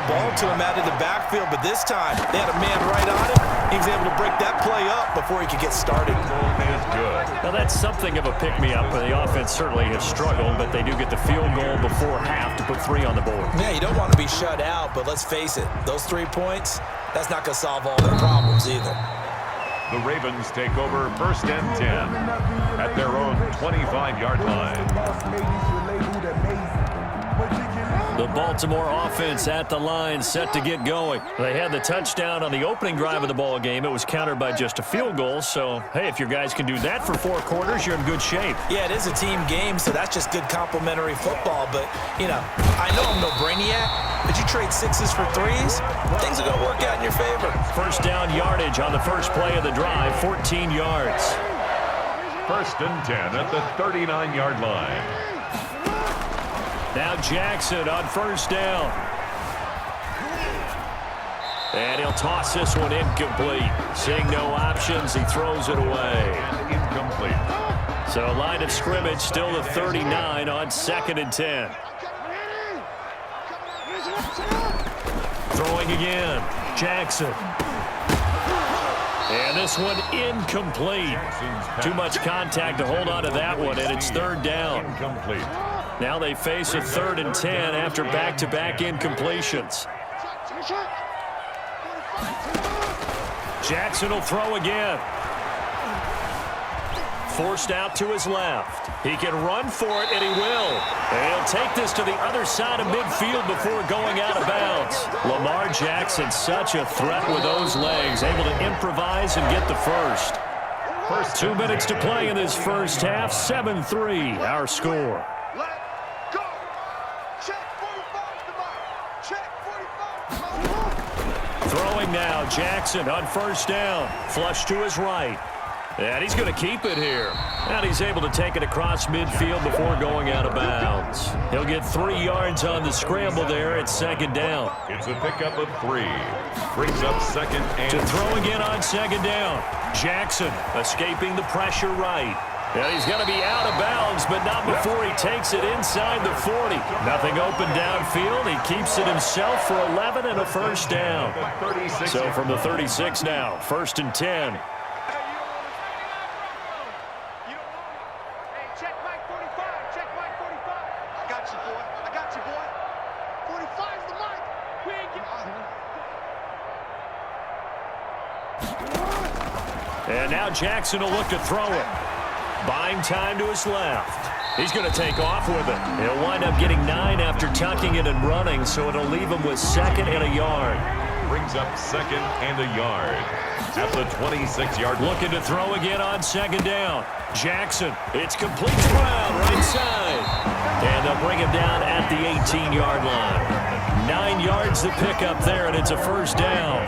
ball to him out of the backfield, but this time they had a man right on him. He was able to break that play up before he could get started. Is good. Now that's something of a pick-me-up. The offense certainly has struggled, but they do get the field goal before half to put 3 on the board. Yeah, you don't want to be shut out, but let's face it, those 3 points, that's not going to solve all their problems either. The Ravens take over 1st and 10 at their own 25-yard line. The Baltimore offense at the line, set to get going. They had the touchdown on the opening drive of the ball game. It was countered by just a field goal. So, hey, if your guys can do that for 4 quarters, you're in good shape. Yeah, it is a team game, so that's just good complimentary football. But, you know, I know I'm no brainiac, but you trade 6s for 3s, things are going to work out in your favor. First down yardage on the first play of the drive, 14 yards. 1st and 10 at the 39-yard line. Now Jackson on first down. And he'll toss this one incomplete. Seeing no options, he throws it away. Incomplete. So line of scrimmage still the 39 on 2nd and 10. Throwing again. Jackson. And this one incomplete. Too much contact to hold on to that one, and it's 3rd down. Incomplete. Now they face a 3rd and 10 after back-to-back incompletions. Jackson will throw again. Forced out to his left. He can run for it, and he will. And he'll take this to the other side of midfield before going out of bounds. Lamar Jackson, such a threat with those legs, able to improvise and get the first. 2 minutes to play in this first half, 7-3, our score. Throwing now, Jackson on first down. Flush to his right. And he's going to keep it here. And he's able to take it across midfield before going out of bounds. He'll get 3 yards on the scramble there at 2nd down. It's a pickup of 3. Brings up 2nd and... To throw again on 2nd down. Jackson escaping the pressure right. And he's going to be out of bounds, but not before he takes it inside the 40. Nothing open downfield. He keeps it himself for 11 and a first down. So from the 36 now, 1st and 10. And now Jackson will look to throw it. Buying time to his left. He's going to take off with it. He'll wind up getting 9 after tucking it and running, so it'll leave him with 2nd and a yard. Brings up 2nd and a yard at the 26-yard line. Looking to throw again on 2nd down. Jackson, it's complete to Brown, right side. And they'll bring him down at the 18-yard line. 9 yards to pick up there, and it's a first down.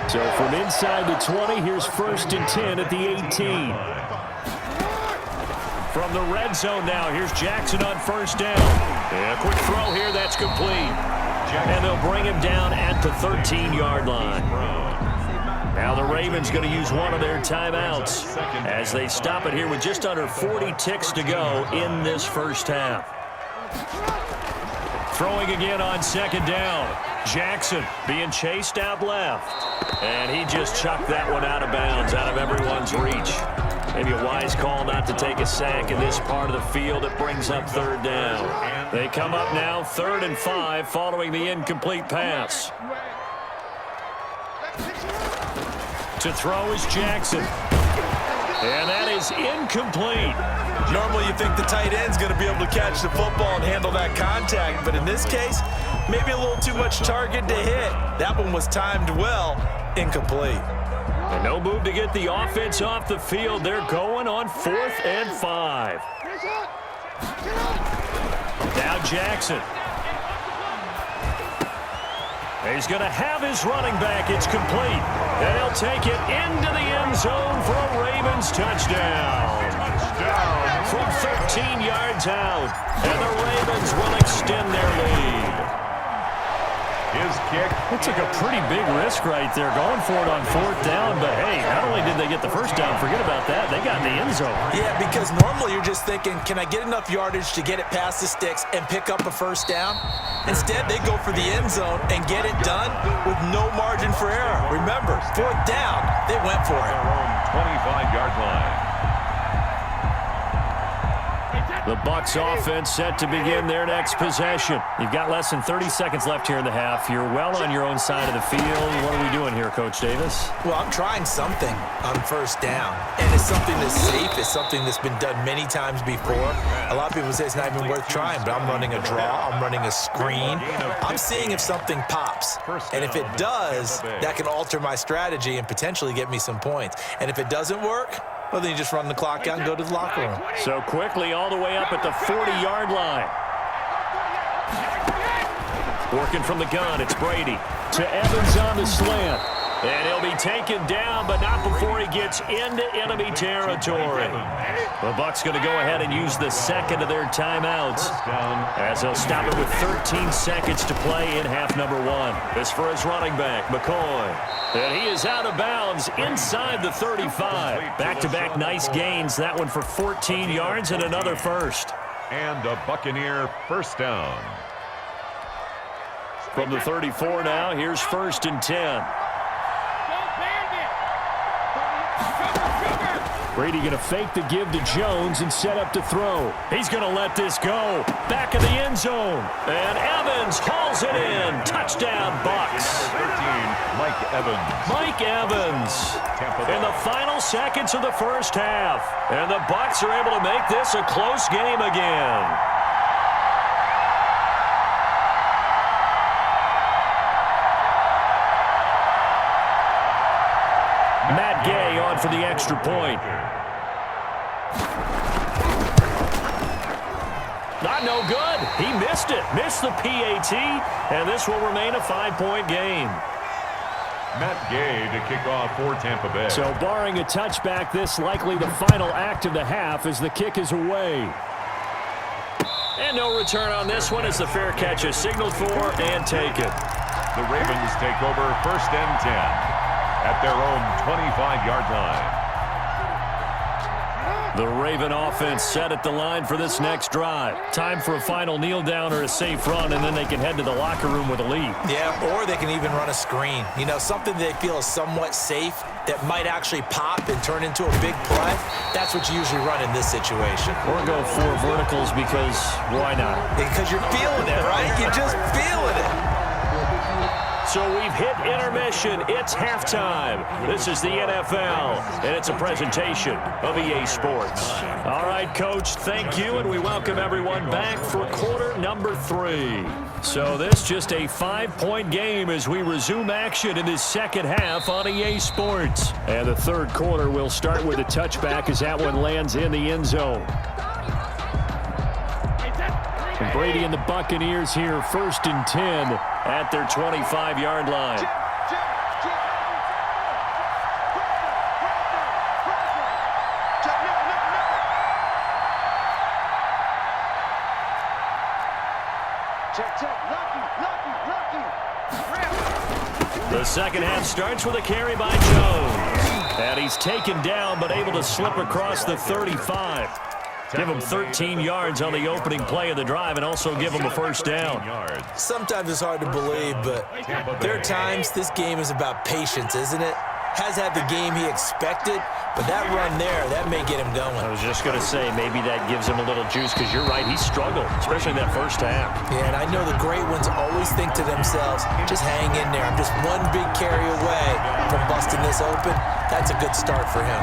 So from inside the 20, here's 1st and 10 at the 18. From the red zone now, here's Jackson on first down. And a quick throw here, that's complete. And they'll bring him down at the 13-yard line. Now the Ravens going to use one of their timeouts as they stop it here with just under 40 ticks to go in this first half. Throwing again on 2nd down. Jackson being chased out left. And he just chucked that one out of bounds, out of everyone's reach. Maybe a wise call not to take a sack in this part of the field. It brings up 3rd down. They come up now 3rd and 5 following the incomplete pass. To throw is Jackson. And that is incomplete. Normally you think the tight end's going to be able to catch the football and handle that contact, but in this case, maybe a little too much target to hit. That one was timed well, incomplete. And no move to get the offense off the field. They're going on 4th and 5. Now Jackson. He's going to have his running back. It's complete. And he'll take it into the end zone for a Ravens touchdown. From 13 yards out. And the Ravens will extend their lead. His kick. It took a pretty big risk right there, going for it on 4th down. But, hey, not only did they get the first down, forget about that, they got in the end zone. Yeah, because normally you're just thinking, can I get enough yardage to get it past the sticks and pick up a first down? Instead, they go for the end zone and get it done with no margin for error. Remember, 4th down, they went for it. 25-yard line. The Bucs offense set to begin their next possession. You've got less than 30 seconds left here in the half. You're well on your own side of the field. What are we doing here, Coach Davis? Well, I'm trying something on first down, and it's something that's safe. It's something that's been done many times before. A lot of people say it's not even worth trying, but I'm running a draw. I'm running a screen. I'm seeing if something pops, and if it does, that can alter my strategy and potentially get me some points. And if it doesn't work, well, then you just run the clock out and go to the locker room. So quickly all the way up at the 40-yard line. Working from the gun, it's Brady. To Evans on the slant. And he'll be taken down, but not before he gets into enemy territory. The Bucs going to go ahead and use the second of their timeouts, as they'll stop it with 13 seconds to play in half number 1. This for his running back, McCoy. And he is out of bounds inside the 35. Back-to-back nice gains. That one for 14 yards and another first. And a Buccaneer first down. From the 34 now, here's 1st and 10. Brady going to fake the give to Jones and set up to throw. He's going to let this go. Back of the end zone. And Evans hauls it in. Touchdown, Bucs. 13, Mike Evans. Mike Evans in the final seconds of the first half. And the Bucs are able to make this a close game again. Matt Gay on for the extra point. Not no good. He missed it. Missed the PAT, and this will remain a 5-point game. Matt Gay to kick off for Tampa Bay. So barring a touchback, this likely the final act of the half as the kick is away. And no return on this one as the fair catch is signaled for and taken. The Ravens take over 1st and 10 at their own 25-yard line. The Raven offense set at the line for this next drive. Time for a final kneel down or a safe run, and then they can head to the locker room with a lead. Yeah, or they can even run a screen. You know, something they feel is somewhat safe that might actually pop and turn into a big play. That's what you usually run in this situation. Or go 4 verticals because why not? Because you're feeling it, right? You're just feeling it. So we've hit intermission. It's halftime. This is the NFL, and it's a presentation of EA Sports. All right, Coach, thank you, and we welcome everyone back for quarter number 3. So this just a 5-point game as we resume action in this second half on EA Sports. And the third quarter will start with a touchback as that one lands in the end zone. And Brady and the Buccaneers here, 1st and 10 at their 25-yard line. The second half starts with a carry by Jones. And he's taken down but able to slip across the 35. Give him 13 yards on the opening play of the drive and also give him a first down. Sometimes it's hard to believe, but there are times this game is about patience, isn't it? Has had the game he expected, but that run there, that may get him going. I was just going to say, maybe that gives him a little juice because you're right, he struggled, especially in that first half. Yeah, and I know the great ones always think to themselves, just hang in there. I'm just one big carry away from busting this open. That's a good start for him.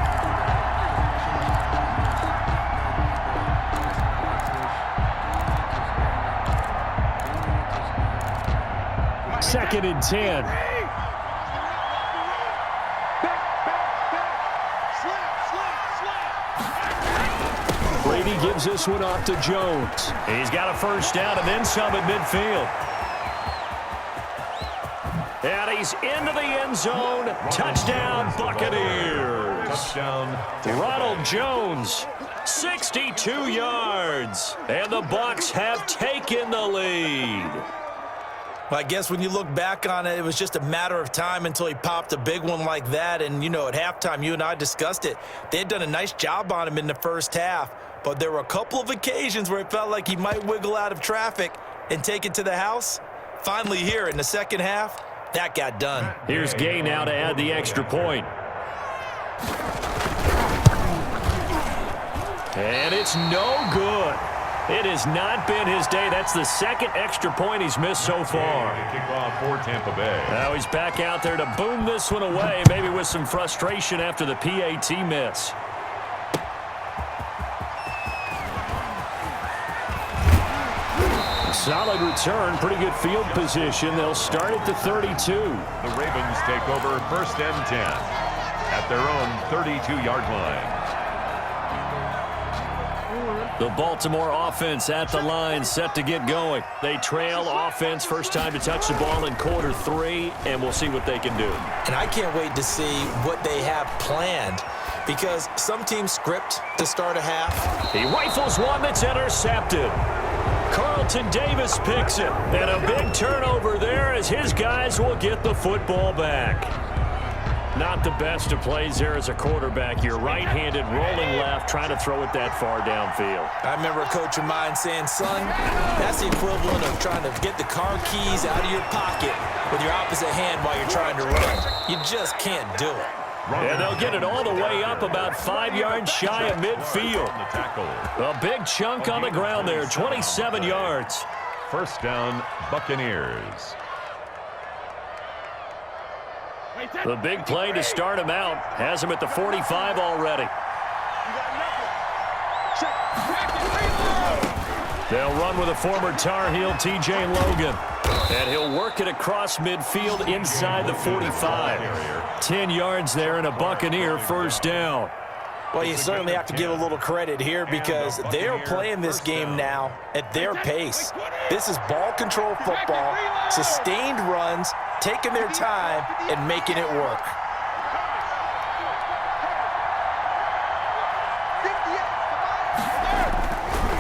2nd and 10. Brady gives this one off to Jones. He's got a first down and then some at midfield. And he's into the end zone. Touchdown, Buccaneers. Touchdown. Ronald Jones, 62 yards. And the Bucs have taken the lead. Well, I guess when you look back on it, it was just a matter of time until he popped a big one like that. And, you know, at halftime, you and I discussed it. They had done a nice job on him in the first half, but there were a couple of occasions where it felt like he might wiggle out of traffic and take it to the house. Finally here in the second half, that got done. Here's Gay now to add the extra point. And it's no good. It has not been his day. That's the second extra point he's missed so far. Kickoff for Tampa Bay. Now he's back out there to boom this one away, maybe with some frustration after the PAT miss. Solid return, pretty good field position. They'll start at the 32. The Ravens take over 1st and 10 at their own 32-yard line. The Baltimore offense at the line, set to get going. They trail offense, first time to touch the ball in quarter 3, and we'll see what they can do. And I can't wait to see what they have planned, because some teams script to start a half. He rifles one that's intercepted. Carlton Davis picks it, and a big turnover there as his guys will get the football back. Not the best of plays there as a quarterback. You're right-handed, rolling left, trying to throw it that far downfield. I remember a coach of mine saying, son, that's the equivalent of trying to get the car keys out of your pocket with your opposite hand while you're trying to run. You just can't do it. And they'll get it all the way up about 5 yards shy of midfield. A big chunk on the ground there, 27 yards. First down, Buccaneers. The big play to start him out has him at the 45 already. They'll run with a former Tar Heel, T.J. Logan. And he'll work it across midfield inside the 45. 10 yards there and a Buccaneer first down. Well, you certainly have to give a little credit here because they are playing this game now at their pace. This is ball control football, sustained runs, taking their time and making it work.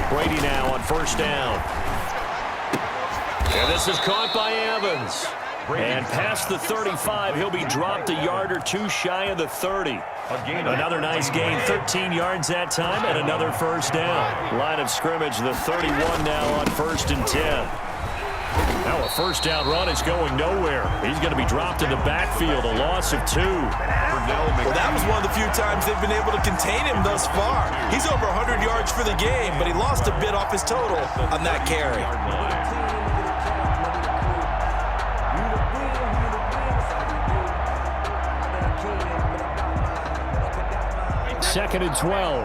Brady now on first down. And this is caught by Evans. And past the 35, he'll be dropped a yard or two shy of the 30. Another nice gain, 13 yards that time, and another first down. Line of scrimmage, the 31 now on 1st and 10. Now a first down run is going nowhere. He's going to be dropped in the backfield, a loss of 2. Well, that was one of the few times they've been able to contain him thus far. He's over 100 yards for the game, but he lost a bit off his total on that carry. 2nd and 12.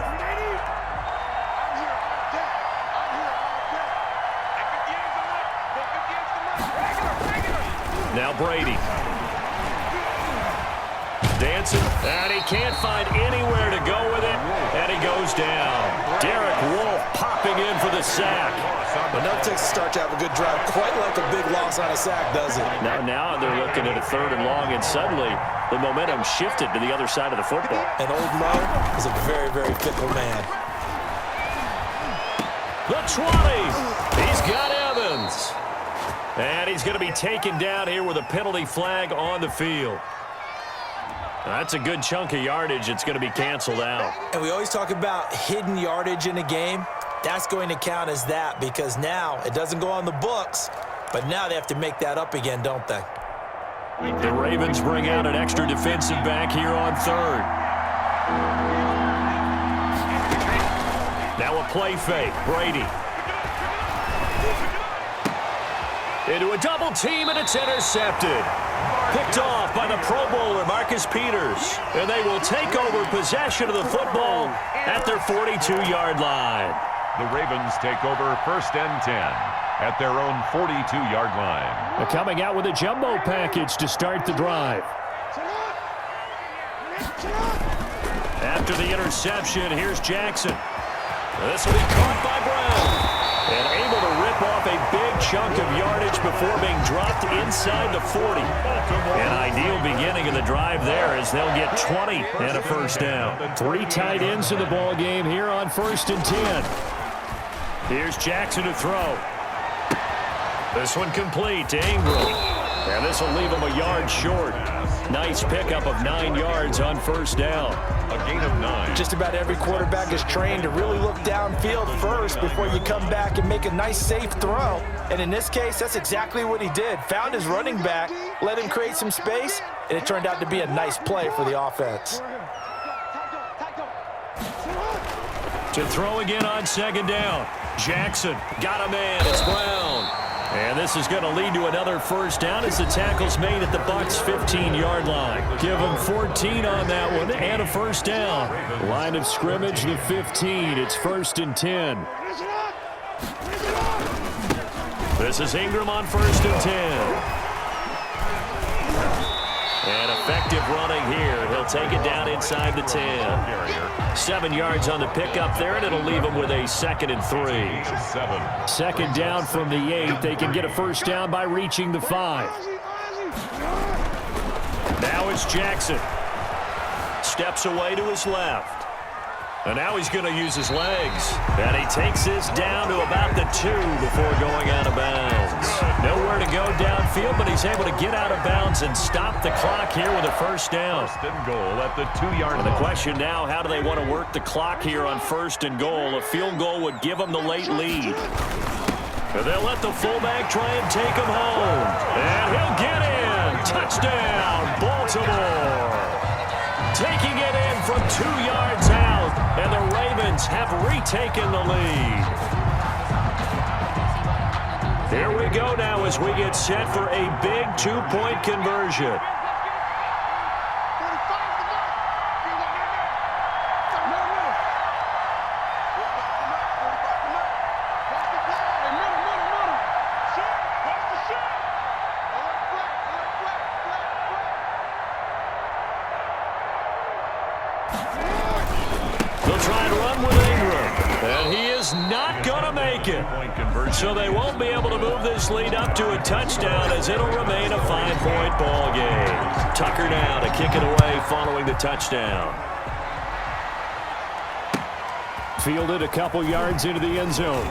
Now Brady. Dancing, and he can't find anywhere to go with it, and he goes down. Derek Wolfe popping in for the sack. But no Texas start to have a good drive, quite like a big loss on a sack, does it? Now they're looking at a 3rd and long, and suddenly the momentum shifted to the other side of the football. And old Mo is a very, very fickle man. The 20. He's got Evans. And he's going to be taken down here with a penalty flag on the field. That's a good chunk of yardage. It's going to be canceled out. And we always talk about hidden yardage in a game. That's going to count as that because now it doesn't go on the books, but now they have to make that up again, don't they? The Ravens bring out an extra defensive back here on 3rd. Now a play fake. Brady. Into a double team, and it's intercepted. Picked off by the Pro Bowler, Marcus Peters. And they will take over possession of the football at their 42-yard line. The Ravens take over 1st and 10 at their own 42-yard line. They're coming out with a jumbo package to start the drive. After the interception, here's Jackson. This will be caught by Brown. And able to rip off a big chunk of yardage before being dropped inside the 40. An ideal beginning of the drive there as they'll get 20 and a first down. 3 tight ends in the ball game here on 1st and 10. Here's Jackson to throw. This one complete to Ingram. And this will leave him a yard short. Nice pickup of 9 yards on first down. A gain of 9. Just about every quarterback is trained to really look downfield first before you come back and make a nice, safe throw. And in this case, that's exactly what he did. Found his running back, let him create some space, and it turned out to be a nice play for the offense. To throw again on second down. Jackson got a man. It's Brown. And this is going to lead to another first down as the tackle's made at the Bucs' 15-yard line. Give them 14 on that one and a first down. Line of scrimmage, the 15. It's 1st and 10. This is Ingram on 1st and 10. And effective running here. He'll take it down inside the 10. 7 yards on the pickup there, and it'll leave him with a 2nd and 3. Second down from the 8. They can get a first down by reaching the 5. Now it's Jackson. Steps away to his left. And now he's going to use his legs. And he takes this down to about the 2 before going out of bounds. Nowhere to go downfield, but he's able to get out of bounds and stop the clock here with a first down. 1st and goal at the 2-yard line. And the question now, how do they want to work the clock here on 1st and goal? A field goal would give them the late lead. And they'll let the fullback try and take him home. And he'll get in. Touchdown, Baltimore. Taking it in from 2 yards out. And the Ravens have retaken the lead. Here we go now as we get set for a big 2-point conversion. So they won't be able to move this lead up to a touchdown as it'll remain a 5-point ball game. Tucker now to kick it away following the touchdown. Fielded a couple yards into the end zone.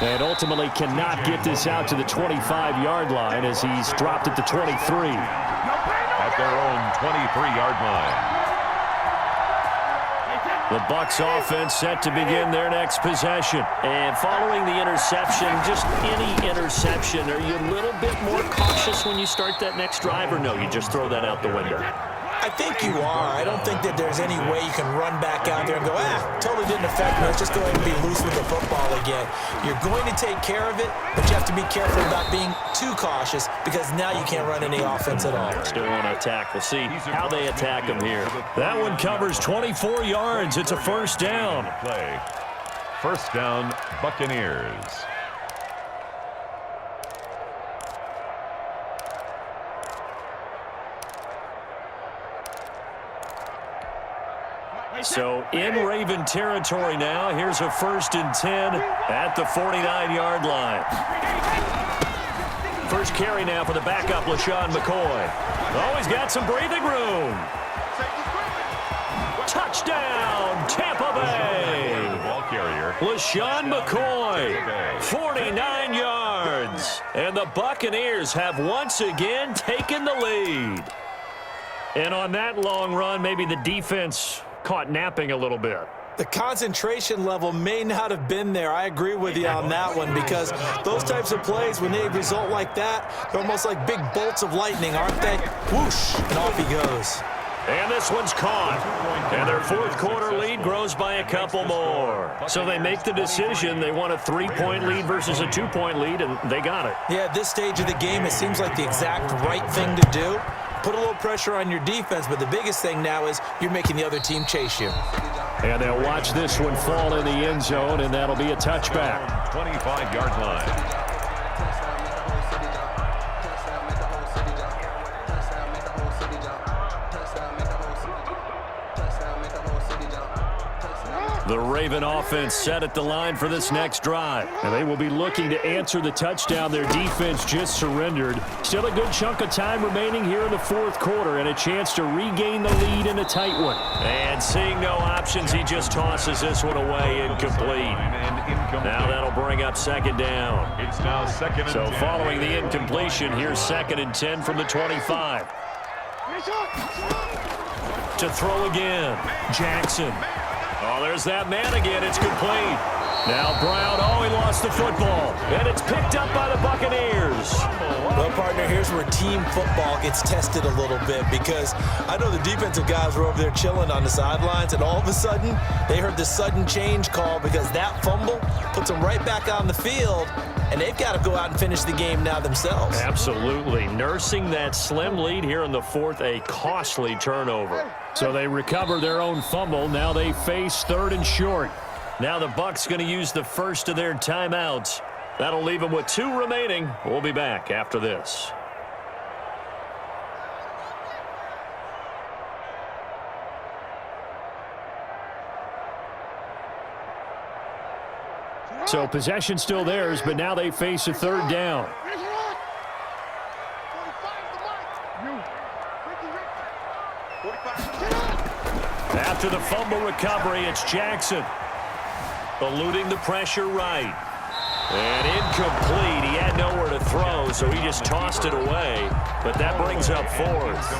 And ultimately cannot get this out to the 25-yard line as he's dropped at the 23. At their own 23-yard line. The Bucs offense set to begin their next possession. And following the interception, just any interception, are you a little bit more cautious when you start that next drive, or no, you just throw that out the window? I think you are. I don't think that there's any way you can run back out there and go, totally didn't affect me. Let's just go ahead and be loose with the football again. You're going to take care of it, but you have to be careful about being too cautious because now you can't run any offense at all. Still want to attack. We'll see how they attack him here. That one covers 24 yards. It's a first down. Play. First down, Buccaneers. So in Raven territory now. Here's a 1st and 10 at the 49-yard line. First carry now for the backup, LaShawn McCoy. Oh, he's got some breathing room. Touchdown, Tampa Bay. Ball carrier. LaShawn McCoy, 49 yards. And the Buccaneers have once again taken the lead. And on that long run, maybe the defense caught napping a little bit. The concentration level may not have been there. I agree with you on that one because those types of plays, when they result like that, they're almost like big bolts of lightning, aren't they? Whoosh, and off he goes. And this one's caught. And their 4th quarter lead grows by a couple more. So they make the decision. They want a 3-point lead versus a 2-point lead, and they got it. Yeah, at this stage of the game, it seems like the exact right thing to do. Put a little pressure on your defense, but the biggest thing now is you're making the other team chase you. And they'll watch this one fall in the end zone, and that'll be a touchback. 25-yard line. The Raven offense set at the line for this next drive. And they will be looking to answer the touchdown their defense just surrendered. Still a good chunk of time remaining here in the fourth quarter and a chance to regain the lead in a tight one. And seeing no options, he just tosses this one away incomplete. Now that'll bring up second down. It's now second and 10. So following the incompletion, here's second and 10 from the 25. To throw again. Jackson. Oh, there's that man again. It's complete. Now Brown. Oh, he lost the football. And it's picked up by the Buccaneers. Well, partner, here's where team football gets tested a little bit because I know the defensive guys were over there chilling on the sidelines, and all of a sudden, they heard the sudden change call because that fumble puts them right back on the field, and they've got to go out and finish the game now themselves. Absolutely. Nursing that slim lead here in the fourth, a costly turnover. So they recover their own fumble. Now they face third and short. Now the Bucs going to use the first of their timeouts. That'll leave them with 2 remaining. We'll be back after this. So possession still theirs, but now they face a third down. After the fumble recovery, it's Jackson. Eluding the pressure right. And incomplete. He had nowhere to throw, so he just tossed it away. But that brings up fourth.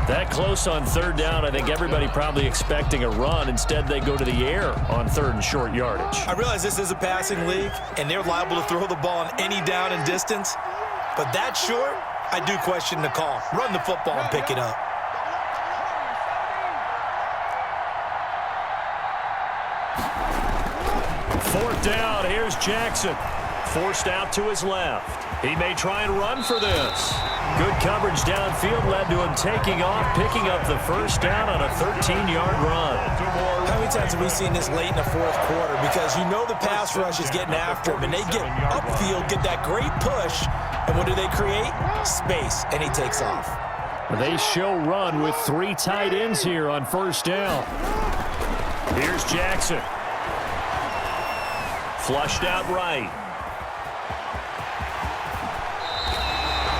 That close on third down, I think everybody probably expecting a run. Instead, they go to the air on third and short yardage. I realize this is a passing league, and they're liable to throw the ball on any down and distance. But that short, I do question the call. Run the football and pick it up. Fourth down, here's Jackson. Forced out to his left. He may try and run for this. Good coverage downfield led to him taking off, picking up the first down on a 13-yard run. How many times have we seen this late in the fourth quarter? Because you know the pass rush is getting after him, and they get upfield, get that great push, and what do they create? Space, and he takes off. They show run with 3 tight ends here on first down. Here's Jackson. Flushed out right.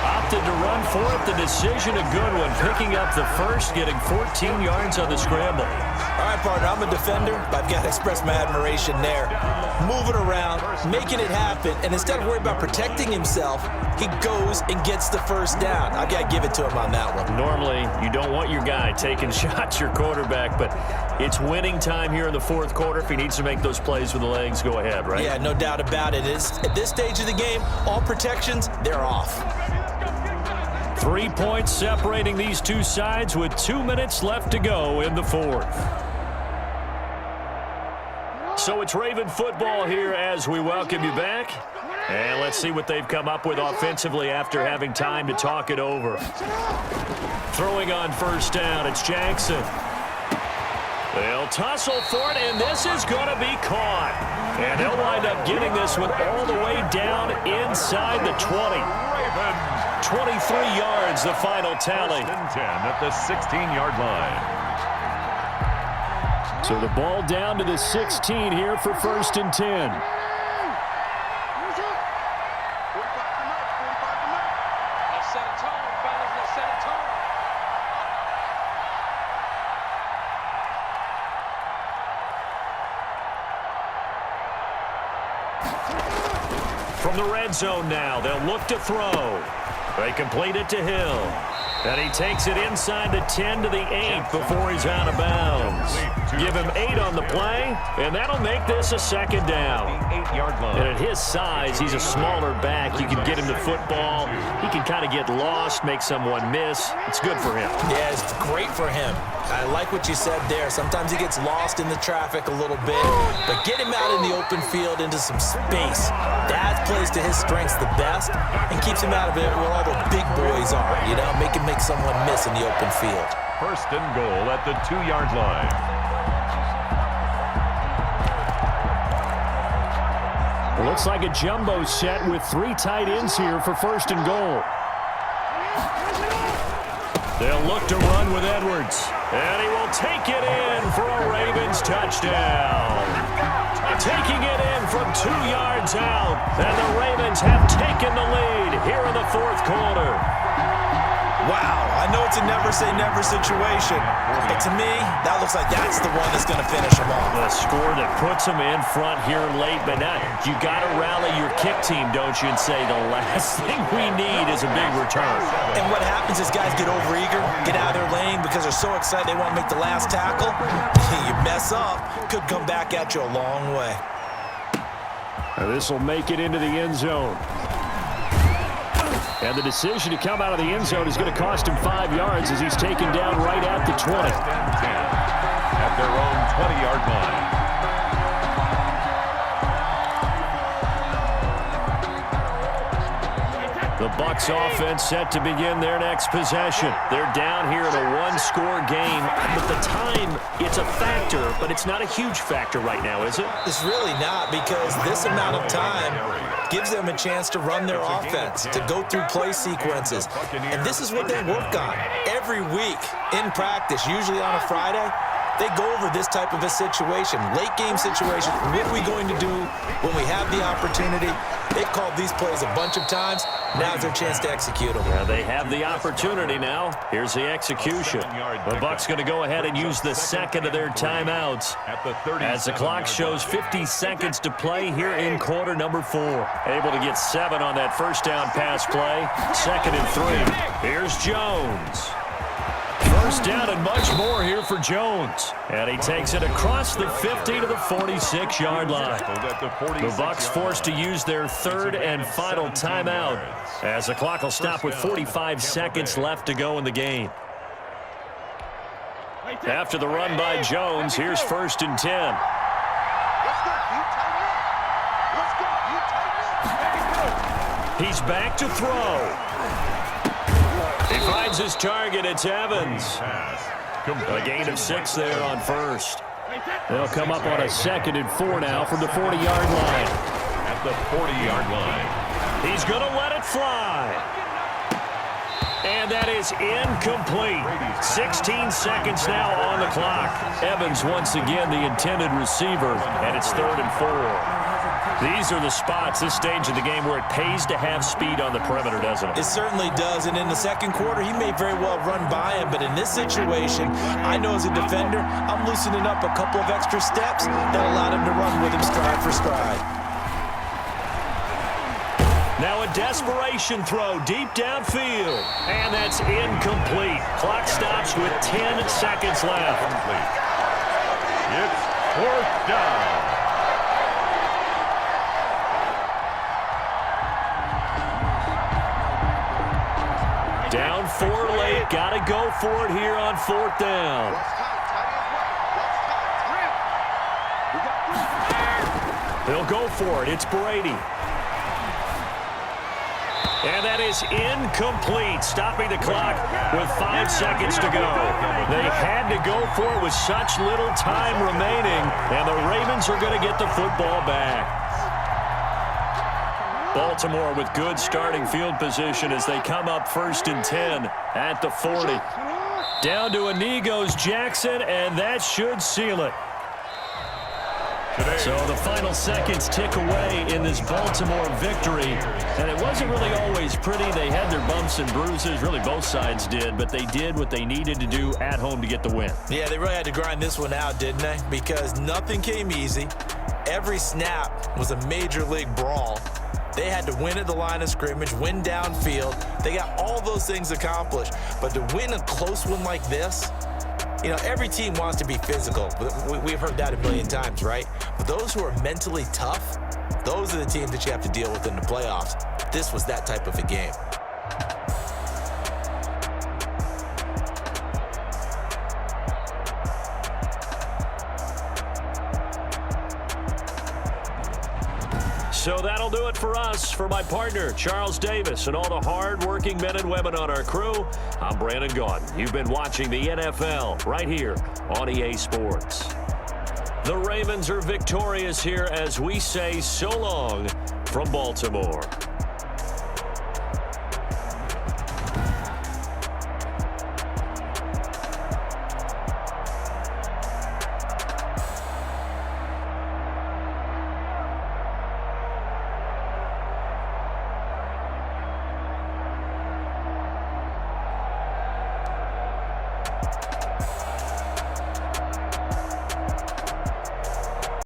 Opted to run for it. The decision a good one. Picking up the first, getting 14 yards on the scramble. All right, partner, I'm a defender, but I've got to express my admiration there. Moving around, making it happen, and instead of worrying about protecting himself, he goes and gets the first down. I've got to give it to him on that one. Normally, you don't want your guy taking shots, your quarterback, but it's winning time here in the fourth quarter. If he needs to make those plays with the legs, go ahead, right? Yeah, no doubt about it. At this stage of the game, all protections, they're off. 3 points separating these two sides with 2 minutes left to go in the fourth. So it's Raven football here as we welcome you back. And let's see what they've come up with offensively after having time to talk it over. Throwing on first down, it's Jackson. They'll tussle for it, and this is going to be caught. And they'll wind up getting this one all the way down inside the 20. 23 yards, the final tally. 10 at the 16-yard line. So the ball down to the 16 here for first and 10. From the red zone now, they'll look to throw. They complete it to Hill. And he takes it inside the 10 to the 8 before he's out of bounds. Give him 8 on the play, and that'll make this a second down. And at his size, he's a smaller back. You can get him the football. He can kind of get lost, make someone miss. It's good for him. Yeah, it's great for him. I like what you said there. Sometimes he gets lost in the traffic a little bit, but get him out in the open field into some space. That plays to his strengths the best and keeps him out of it where all the big boys are, you know, make him make someone miss in the open field. First and goal at the 2-yard line. It looks like a jumbo set with 3 tight ends here for first and goal. They'll look to run with Edwards. And he will take it in for a Ravens touchdown. Taking it in from 2 yards out. And the Ravens have taken the lead here in the fourth quarter. Wow, I know it's a never-say-never situation, but to me, that looks like that's the one that's going to finish them off. The score that puts them in front here late, but now you got to rally your kick team, don't you, and say the last thing we need is a big return. And what happens is guys get overeager, get out of their lane because they're so excited they want to make the last tackle. You mess up, could come back at you a long way. This will make it into the end zone. And the decision to come out of the end zone is going to cost him 5 yards as he's taken down right at the 20. At their own 20-yard line. The Bucs offense set to begin their next possession. They're down here in a one-score game. But the time, it's a factor, but it's not a huge factor right now, is it? It's really not, because this amount of time gives them a chance to run their offense, to go through play sequences. And this is what they work on every week in practice, usually on a Friday. They go over this type of a situation, late game situation. What are we going to do when we have the opportunity? They've called these plays a bunch of times. Now's their chance to execute them. Yeah, they have the opportunity now. Here's the execution. The Bucs going to go ahead and use the second of their timeouts as the clock shows 50 seconds to play here in quarter number 4. Able to get 7 on that first down pass play. 2nd and 3. Here's Jones. First down and much more here for Jones. And he takes it across the 50 to the 46-yard line. The Bucs forced to use their 3rd and final timeout as the clock will stop with 45 seconds left to go in the game. After the run by Jones, here's 1st and 10. He's back to throw. He finds his target. It's Evans. A gain of 6 there on first. They'll come up on a 2nd and 4 now from the 40-yard line. At the 40-yard line. He's going to let it fly. And that is incomplete. 16 seconds now on the clock. Evans once again the intended receiver, and it's 3rd and 4. These are the spots, this stage of the game, where it pays to have speed on the perimeter, doesn't it? It certainly does, and in the second quarter, he may very well run by him, but in this situation, I know as a defender, I'm loosening up a couple of extra steps that allowed him to run with him stride for stride. Now a desperation throw deep downfield, and that's incomplete. Clock stops with 10 seconds left. It's 4th down. Down 4 late, got to go for it here on 4th down. They'll go for it. It's Brady. And that is incomplete, stopping the clock with 5 seconds to go. They had to go for it with such little time remaining, and the Ravens are going to get the football back. Baltimore with good starting field position as they come up 1st and 10 at the 40. Down to a knee goes Jackson, and that should seal it. So the final seconds tick away in this Baltimore victory. And it wasn't really always pretty. They had their bumps and bruises. Really, both sides did. But they did what they needed to do at home to get the win. Yeah, they really had to grind this one out, didn't they? Because nothing came easy. Every snap was a major league brawl. They had to win at the line of scrimmage, win downfield. They got all those things accomplished. But to win a close one like this, you know, every team wants to be physical. We've heard that a million times, right? But those who are mentally tough, those are the teams that you have to deal with in the playoffs. This was that type of a game. So that'll do it for us. For my partner, Charles Davis, and all the hard-working men and women on our crew, I'm Brandon Gaudin. You've been watching the NFL right here on EA Sports. The Ravens are victorious here as we say so long from Baltimore.